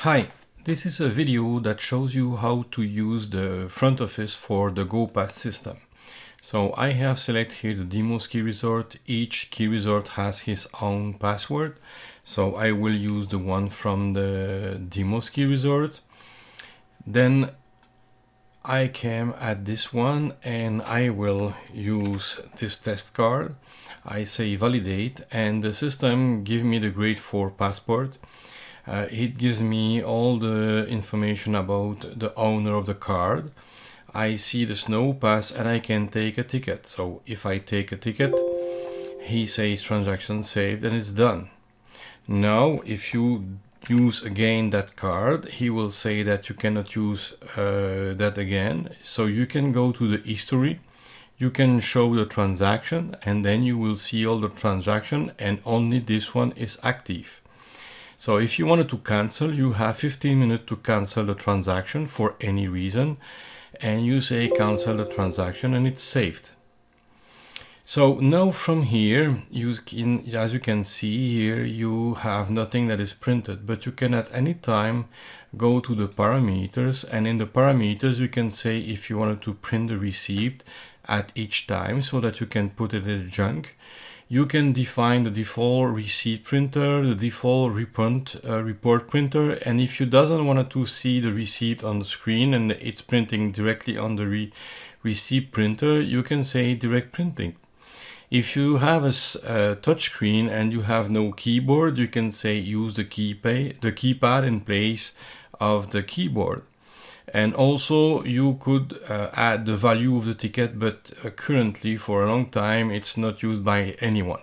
Hi, this is a video that shows you how to use the front office for the GoPass system. So I have selected here the demo ski resort. Each ski resort has his own password. So I will use the one from the demo ski resort. Then I came at this one and I will use this test card. I say validate and the system gives me the grade 4 passport. It gives me all the information about the owner of the card. I see the snow pass and I can take a ticket. So if I take a ticket, he says transaction saved and it's done. Now, if you use again that card, he will say that you cannot use that again. So you can go to the history, you can show the transaction, and then you will see all the transaction and only this one is active. So if you wanted to cancel, you have 15 minutes to cancel the transaction for any reason. And you say cancel the transaction and it's saved. So now from here, as you can see here, you have nothing that is printed, but you can at any time go to the parameters, and in the parameters you can say if you wanted to print the receipt at each time so that you can put it in the junk. You can define the default receipt printer, the default report printer, and if you doesn't want to see the receipt on the screen and it's printing directly on the receipt printer, you can say direct printing. If you have a touch screen and you have no keyboard, you can say use the keypad in place of the keyboard. And also you could add the value of the ticket, but currently for a long time it's not used by anyone.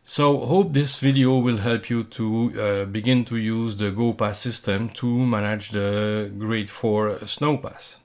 So hope this video will help you to begin to use the GoPass system to manage the grade 4 snow pass.